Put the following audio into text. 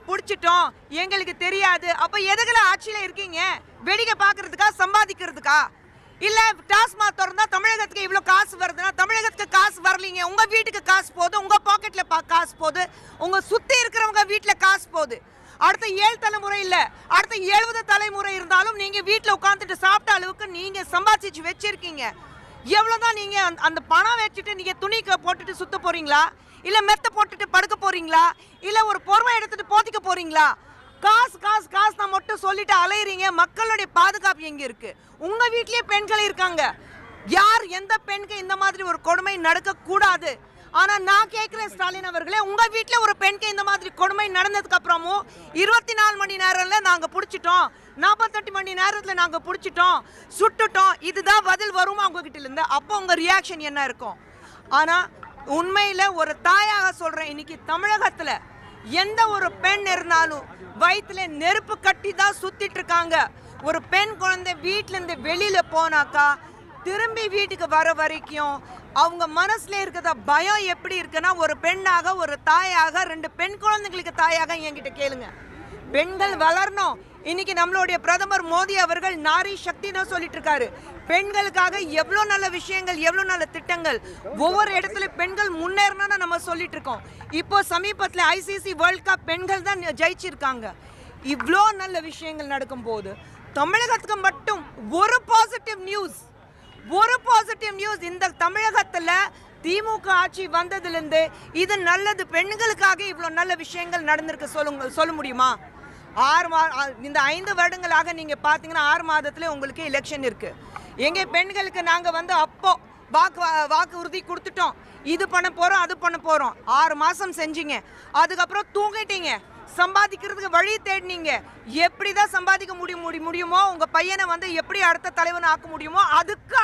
புடிச்சிட்டோம், எங்களுக்கு தெரியாது. அப்ப எதுக்குல ஆட்சியில இருக்கீங்க? வெடிக்க பாக்குறதுக்கா, சம்பாதிக்கிறதுக்கா? இல்ல டாஸ்மாக் திறந்தா தமிழகத்துக்கு இவ்வளவு காசு வருதுன்னா தமிழகத்துக்கு காசு வரலீங்க. உங்க வீட்டுக்கு காசு போகுது, உங்க பாக்கெட்ல காசு போகுது, உங்க சுத்தி இருக்கிறவங்க வீட்டுல காசு போகுது. அடுத்த 7 தலைமுறை இல்ல, அடுத்த 70 தலைமுறை இருந்தாலும் நீங்க வீட்டுல உட்காந்துட்டு சாப்பிட்ட அளவுக்கு நீங்க சம்பாதிச்சு வச்சிருக்கீங்க. எவ்வளவுதான் நீங்க அந்த பணம் வச்சுட்டு நீங்க துணி போட்டுட்டு சுத்த போறீங்களா? இல்ல மெத்த போட்டுட்டு படுக்க போறீங்களா? இல்ல ஒரு பொறுமை எடுத்துட்டு போத்திக்க போறீங்களா? காசு காசு காசு நான் மட்டும் சொல்லிட்டு அலையறீங்க. மக்களுடைய பாதுகாப்பு எங்க இருக்கு? உங்க வீட்லயே பெண்கள் இருக்காங்க. யார் எந்த பெண்ணுக்கு இந்த மாதிரி ஒரு கொடுமை நடக்க கூடாது. ஆனா நான் கேட்கிறேன் ஸ்டாலின் அவர்களே, உங்க வீட்டுல ஒரு பெண்ணுக்கு இந்த மாதிரி கொடுமை நடந்ததுக்கு அப்புறமும் 24 மணி நேரம்ல நாங்க புடிச்சிட்டோம், 48 மணி நேரத்துல நாங்க புடிச்சிட்டோம், சுட்டுட்டோம், இதுதான் பதில் வருமா உங்க கிட்ட இருந்து? அப்போ உங்க ரியாக்ஷன் என்ன இருக்கும்? ஆனா உண்மையில ஒரு தாயாக சொல்றேன், இன்னைக்கு தமிழகத்துல எந்த ஒரு பெண் இருந்தாலும் வயிற்றுல நெருப்பு கட்டி தான் சுத்திட்டு இருக்காங்க. ஒரு பெண் குழந்தை வீட்டுல இருந்து வெளியில போனாக்கா திரும்பி வீட்டுக்கு வர வரைக்கும் அவங்க மனசுல இருக்கிற பயம் எப்படி இருக்குன்னா, ஒரு பெண்ணாக ஒரு தாயாக 2 பெண் குழந்தைங்களுக்கு தாயாக என்கிட்ட கேளுங்க. பெண்கள் வளரணும். இன்னைக்கு நம்மளுடைய பிரதமர் மோடி அவர்கள் நாரி சக்தி தான் சொல்லிட்டு இருக்காரு. பெண்களுக்காக எவ்வளோ நல்ல விஷயங்கள், எவ்வளோ நல்ல திட்டங்கள், ஒவ்வொரு இடத்துல பெண்கள் முன்னேறணும்னு நம்ம சொல்லிட்டு இருக்கோம். இப்போ சமீபத்தில் ஐசிசி வேர்ல்ட் கப் பெண்கள் தான் ஜெயிச்சிருக்காங்க. இவ்வளோ நல்ல விஷயங்கள் நடக்கும் போது தமிழகத்துக்கு மட்டும் ஒரு பாசிட்டிவ் நியூஸ் இந்த தமிழகத்துல திமுக ஆட்சி வந்ததுலேருந்து இது நல்லது, பெண்களுக்காக இவ்வளோ நல்ல விஷயங்கள் நடந்திருக்கு சொல்ல முடியுமா? இந்த 5 வருடங்களாக நீங்க பாத்தீங்கன்னா 6 மாதத்துல உங்களுக்கு எலெக்ஷன் இருக்கு. எங்க பெண்களுக்கு நாங்க அப்போ வாக்கு உறுதி கொடுத்துட்டோம், இது பண்ண போறோம், அது பண்ண போறோம். 6 மாசம் செஞ்சீங்க, அதுக்கப்புறம் தூங்கிட்டீங்க. சம்பாதிக்கிறதுக்கு வழி தேடினீங்க. எப்படிதான் சம்பாதிக்க முடியுமோ, உங்க பையனை எப்படி அடுத்த தலைவன் ஆக்க முடியுமோ அதுக்கு